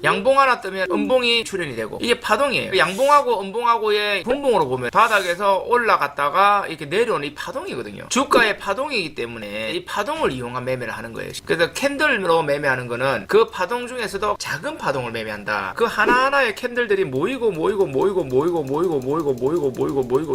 양봉 하나 뜨면 음봉이 출현이 되고 이게 파동이에요. 양봉하고 음봉하고의 분봉으로 보면 바닥에서 올라갔다가 이렇게 내려오는 이 파동이거든요. 주가의 파동이기 때문에 이 파동을 이용한 매매를 하는 거예요. 그래서 캔들로 매매하는 거는 그 파동 중에서도 작은 파동을 매매한다. 그 하나하나의 캔들들이 모이고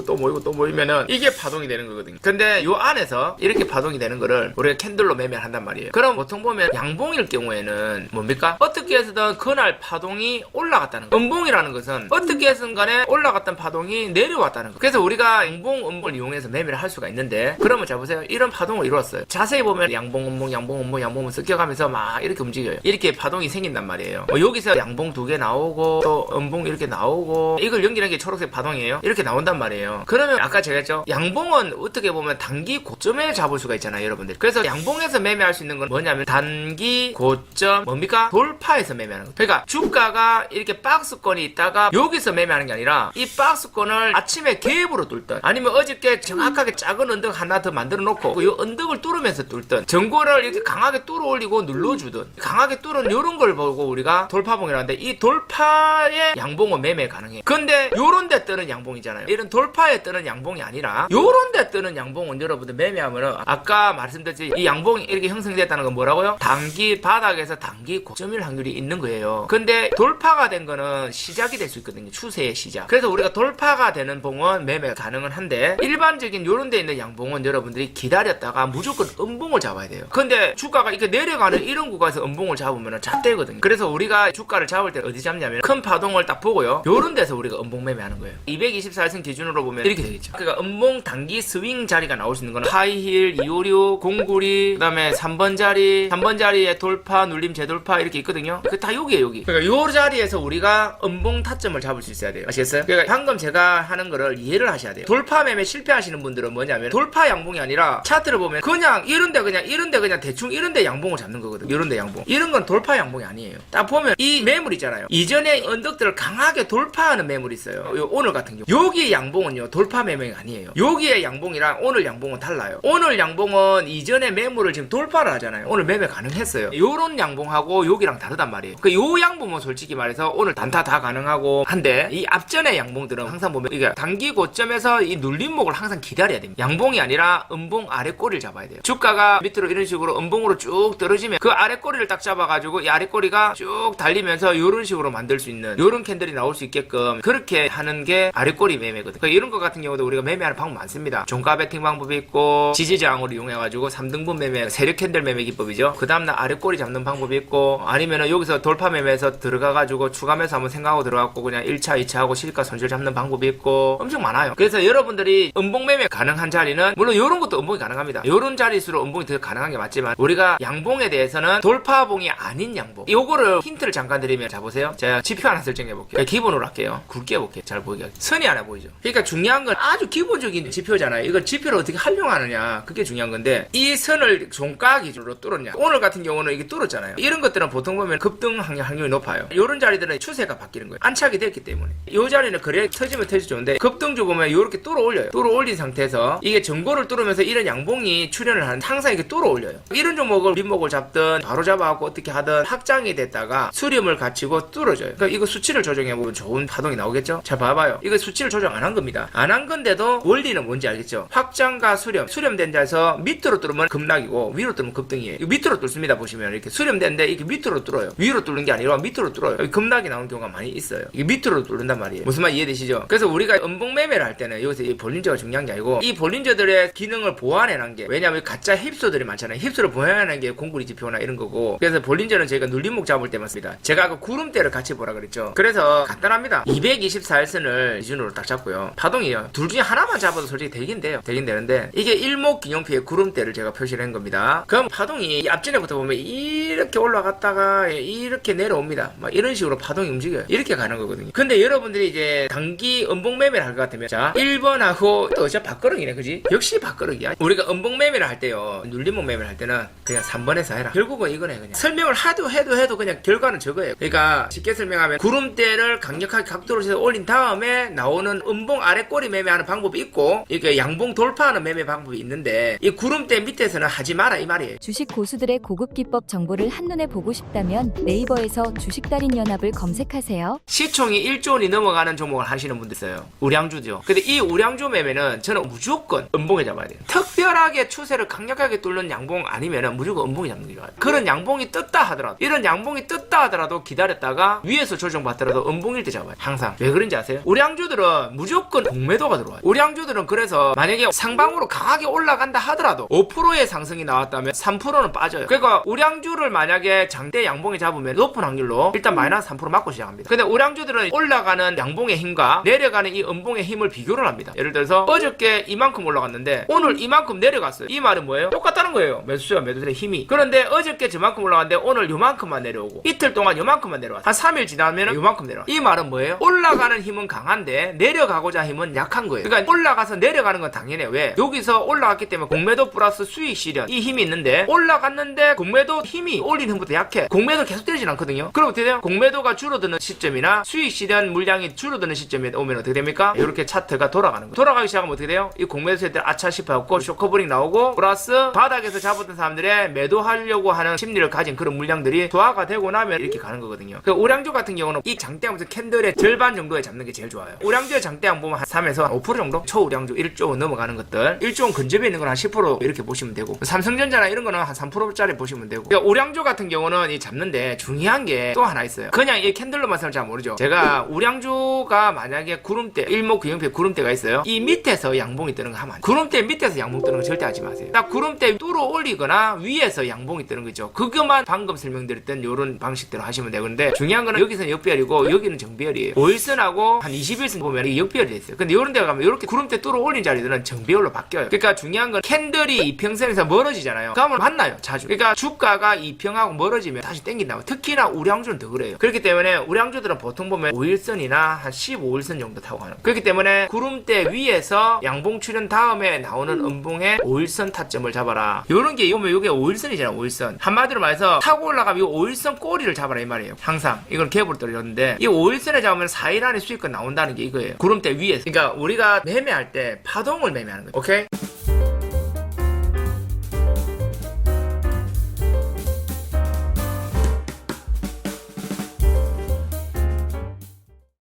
또 모이면은 이게 파동이 되는 거거든요. 근데 요 안에서 이렇게 파동이 되는 거를 우리가 캔들로 매매를 한단 말이에요. 그럼 보통 보면 양봉일 경우에는 뭡니까? 어떻게 해서든 그날 파동이 올라갔다는 거. 음봉이라는 것은 어떻게 해서든 간에 올라갔던 파동이 내려왔다는 거. 그래서 우리가 양봉, 음봉을 이용해서 매매를 할 수가 있는데, 그러면 자 보세요. 이런 파동을 이루었어요. 자세히 보면 양봉, 음봉 섞여가면서 막 이렇게 움직여요. 이렇게 파동이 생긴단 말이에요. 여기서 양봉 2개 나오고 또 음봉 이렇게 나오고 이걸 연결한 게 초록색 파동이에요. 이렇게 나온단 말이에요. 그러면 아까 제가 했죠. 양봉은 어떻게 보면 단기 고점에 잡을 수가 있잖아요, 여러분들. 그래서 양봉에서 매매할 수 있는 건 뭐냐면 단기 고점 뭡니까? 돌파에서 매매하는 거. 그러니까 주가가 이렇게 박스권이 있다가 여기서 매매하는 게 아니라 이 박스권을 아침에 갭으로 뚫든 아니면 어저께 정확하게 작은 언덕 하나 더 만들어 놓고 이 언덕을 뚫으면서 뚫든 전고를 이렇게 강하게 뚫어 올리고 눌러주든 강하게 뚫은 이런 걸 보고 우리가 돌파봉이라는데, 이 돌파의 양봉은 매매 가능해요. 근데 요런 데 뜨는 양봉이잖아요. 이런 돌파에 뜨는 양봉이 아니라 요런 데 뜨는 양봉은 여러분들 매매하면은 아까 말씀드렸지, 이 양봉이 이렇게 형성됐다는 건 뭐라고요? 단기 바닥에서 단기 고점일 확률이 있는 거예요. 근데 돌파가 된 거는 시작이 될 수 있거든요. 추세의 시작. 그래서 우리가 돌파가 되는 봉은 매매 가능은 한데, 일반적인 요런 데 있는 양봉은 여러분들이 기다렸다가 무조건 음봉을 잡아야 돼요. 근데 주가가 이렇게 내려가는 이런 구간에서 음봉을 잡으면 잣대거든요. 그래서 우리가 주가를 잡을 때 어디 잡냐면 큰 파동을 딱 보고요, 요런 데서 우리가 음봉 매매하는 거예요. 224선 기준으로 보면 이렇게 되겠죠. 그러니까 음봉 단기 스윙 자리가 나올 수 있는 거는 하이힐, 256, 공구리, 그 다음에 3번 자리, 3번 자리에 돌파, 눌림, 재돌파 이렇게 있거든요. 그 다 여기에요, 여기. 그러니까 요 자리에서 우리가 음봉 타점을 잡을 수 있어야 돼요. 아시겠어요? 그러니까 방금 제가 하는 거를 이해를 하셔야 돼요. 돌파 매매 실패하시는 분들은 뭐냐면 돌파 양봉이 아니라 차트를 보면 그냥 이런데 그냥 대충 이런데 양봉을 잡는 거거든요. 이런데 양봉. 이런 건 돌파 양봉이 아니에요. 딱 보면 이 매물 있잖아요. 이전에 언덕들을 강하게 돌파하는 매물이 있어요. 요 오늘 같은 경우. 여기의 양봉은요, 돌파 매매가 아니에요. 여기의 양봉이랑 오늘 양봉은 달라요. 오늘 양봉은 이전에 매물을 지금 돌파를 하잖아요. 오늘 매매 가능했어요. 요런 양봉하고 여기랑 다르단 말이에요. 요 양봉은 솔직히 말해서 오늘 단타 다 가능하고 한데, 이 앞전의 양봉들은 항상 보면 이게 단기 고점에서 이 눌림목을 항상 기다려야 됩니다. 양봉이 아니라 음봉 아래 꼬리를 잡아야 돼요. 주가가 밑으로 이런 식으로 음봉으로 쭉 떨어지면 그 아래 꼬리를 딱 잡아가지고 이 아래 꼬리가 쭉 달리면서 이런 식으로 만들 수 있는 이런 캔들이 나올 수 있게끔 그렇게 하는 게 아래 꼬리 매매거든. 그러니까 이런 거 같은 경우도 우리가 매매하는 방법 많습니다. 종가 베팅 방법이 있고, 지지저항으로 이용해가지고 3등분 매매, 세력 캔들 매매 기법이죠. 그 다음날 아래 꼬리 잡는 방법이 있고, 아니면은 여기서 돌파 매매에서 들어가가지고 추가 매수 한번 생각하고 들어갔고 그냥 1차, 2차 하고 시가 손실 잡는 방법이 있고 엄청 많아요. 그래서 여러분들이 음봉 매매 가능한 자리는 물론 이런 것도 음봉이 가능합니다. 이런 자리수로 음봉이 더 가능한 게 맞지만, 우리가 양봉에 대해서는 돌파봉이 아닌 양봉, 요거를 힌트를 잠깐 드리면, 자 보세요. 제가 지표 하나 설정해 볼게요. 기본으로 할게요. 굵게 해볼게요. 잘 보이게. 선이 하나 보이죠? 그러니까 중요한 건 아주 기본적인 지표잖아요. 이걸 지표를 어떻게 활용하느냐, 그게 중요한 건데, 이 선을 종가 기준으로 뚫었냐. 오늘 같은 경우는 이게 뚫었잖아요. 이런 것들은 보통 보면 급등 확률이 높아요. 이런 자리들은 추세가 바뀌는 거예요. 안착이 됐기 때문에. 이 자리는 그래 터지면 터지 좋은데, 급등주 보면 이렇게 뚫어 올려요. 뚫어 올린 상태에서 이게 전고를 뚫으면서 이런 양봉이 출현을 하는데 항상 이렇게 뚫어 올려요. 이런 종목을 밑목을 잡든 바로 잡아갖고 어떻게 하든 확장이 됐다가 수렴을 갖추고 뚫어져요. 그러니까 이거 수치를 조정해보면 좋은 파동이 나오겠죠? 자 봐봐요. 이거 수치를 조정 안 한 겁니다. 안 한 건데도 원리는 뭔지 알겠죠? 확장과 수렴된 데서 밑으로 뚫으면 급락이고 위로 뚫으면 급등이에요. 이거 밑으로 뚫습니다. 보시면 이렇게 수렴된데 이게 밑으로 뚫어요. 위로 뚫는 게 아니라 밑으로 뚫어요. 급락이 나오는 경우가 많이 있어요. 이게 밑으로 뚫는단 말이에요. 무슨 말 이해되시죠? 그래서 우리가 음봉 매매를 할 때는 여기서 이 볼린저가 중요한 게 아니고, 이 볼린저들의 기능을 보완해놓은 게, 왜냐면 가짜 힙소들이 많잖아요. 힙소를 보완해놓은 게 공구리 지표나 이런 거고, 그래서 볼린저는 저희가 눌림목 잡을 때만 씁니다. 제가 그 구름대를 같이 보라 그랬죠. 그래서 간단합니다. 224일선을 기준으로 딱 잡고요. 파동이에요. 둘 중에 하나만 잡아도 솔직히 되긴 돼요. 되긴 되는데, 이게 일목균형표의 구름대를 제가 표시를 한 겁니다. 그럼 파동이 이 앞전에부터 보면 이렇게 올라갔다가 이렇게 내려옵니다. 막 이런 식으로 파동이 움직여요. 이렇게 가는 거거든요. 근데 여러분들이 이제 단기 음봉 매매를 할 것 같으면, 자 1번하고 또 어차피 밥그릇이네, 그지? 역시 밥그릇이야. 우리가 음봉 매매를 할 때요, 눌림목 매매를 할 때는 그냥 3번에서 해라. 결국은 이거네. 그냥 설명을 해도 그냥 결과는 저거예요. 그러니까 쉽게 설명하면, 구름대를 강력하게 각도로 해서 올린 다음에 나오는 음봉 아래 꼬리 매매하는 방법이 있고, 이렇게 양봉 돌파하는 매매 방법이 있는데, 이 구름대 밑에서는 하지 마라 이 말이에요. 주식 고수들의 고급 기법 정보를 한눈에 보고 싶다면 네이버에서 검색창에서 주식달인연합을 검색하세요. 시총이 1조 원이 넘어가는 종목을 하시는 분들 있어요. 우량주죠. 근데 이 우량주 매매는 저는 무조건 음봉에 잡아야 돼요. 특별하게 추세를 강력하게 뚫는 양봉 아니면은 무조건 음봉에 잡는 게 좋아요. 그런 양봉이 떴다 하더라도, 이런 양봉이 떴다 하더라도 기다렸다가 위에서 조정받더라도 음봉일 때 잡아요. 항상. 왜 그런지 아세요? 우량주들은 무조건 공매도가 들어와요. 우량주들은 그래서 만약에 상방으로 강하게 올라간다 하더라도 5%의 상승이 나왔다면 3%는 빠져요. 그러니까 우량주를 만약에 장대 양봉에 잡으면 높은 확률로 일단 마이너스 3% 맞고 시작합니다. 근데 우량주들은 올라가는 양봉의 힘과 내려가는 이 음봉의 힘을 비교를 합니다. 예를 들어서 어저께 이만큼 올라갔는데 오늘 이만큼 내려갔어요. 이 말은 뭐예요? 똑같다는 거예요. 매수세와 매도세의 힘이. 그런데 어저께 저만큼 올라갔는데 오늘 요만큼만 내려오고 이틀 동안 요만큼만 내려왔어요. 한 3일 지나면 요만큼 내려와. 이 말은 뭐예요? 올라가는 힘은 강한데 내려가고자 힘은 약한 거예요. 그러니까 올라가서 내려가는 건 당연해요. 왜? 여기서 올라갔기 때문에 공매도 플러스 수익 실현 이 힘이 있는데 올라갔는데 공매도 힘이 올리는 힘보다 약해. 공매도 계속 때리진 않거든요. 그럼 어떻게 돼요? 공매도가 줄어드는 시점이나 수익 실현 물량이 줄어드는 시점에 오면 어떻게 됩니까? 이렇게 차트가 돌아가는 거예요. 돌아가기 시작하면 어떻게 돼요? 이 공매도 세들 아차 싶어갖고 쇼커버링 나오고 플러스 바닥에서 잡았던 사람들의 매도하려고 하는 심리를 가진 그런 물량들이 도화가 되고 나면 이렇게 가는 거거든요. 그 우량주 같은 경우는 이 장대양부터 캔들의 절반 정도에 잡는 게 제일 좋아요. 우량주의 장대양 보면 한 3에서 5% 정도? 초우량주 1조 넘어가는 것들 1조 원 근접에 있는 건 한 10% 이렇게 보시면 되고 삼성전자나 이런 거는 한 3%짜리 보시면 되고 그러니까 우량주 같은 경우는 이 잡는데 중요한 게 또 하나 있어요. 그냥 이 캔들로만 쓰면 잘 모르죠. 제가 우량주가 만약에 구름대 일목균형표 구름대가 있어요. 이 밑에서 양봉이 뜨는 거 하면 안 돼요. 구름대 밑에서 양봉 뜨는 거 절대 하지 마세요. 딱 구름대 뚫어 올리거나 위에서 양봉이 뜨는 거죠. 그것만 방금 설명드렸던 이런 방식대로 하시면 되고 근데 중요한 거는 여기서는 역배열이고 여기는 정배열이에요. 5일선하고 한 21선 보면 이게 역배열이 돼 있어요. 근데 이런 데 가면 이렇게 구름대 뚫어 올린 자리들은 정배열로 바뀌어요. 그러니까 중요한 건 캔들이 이평선에서 멀어지잖아요. 그러면 만나요. 자주. 그러니까 주가가 이평하고 멀어지면 다시 땡긴다고. 특히나 우량주는 더 그래요. 그렇기 때문에 우량주들은 보통 보면 5일선이나 한 15일선 정도 타고 가는 거예요. 그렇기 때문에 구름대 위에서 양봉 출현 다음에 나오는 음봉의 5일선 타점을 잡아라. 요런 게 보면 이게 5일선이잖아. 5일선. 한마디로 말해서 타고 올라가면 이 5일선 꼬리를 잡아라 이 말이에요. 항상. 이건 갭으로 떨어졌는데 이 5일선에 잡으면 4일 안에 수익권 나온다는 게 이거예요. 구름대 위에서. 그러니까 우리가 매매할 때 파동을 매매하는 거예요. 오케이?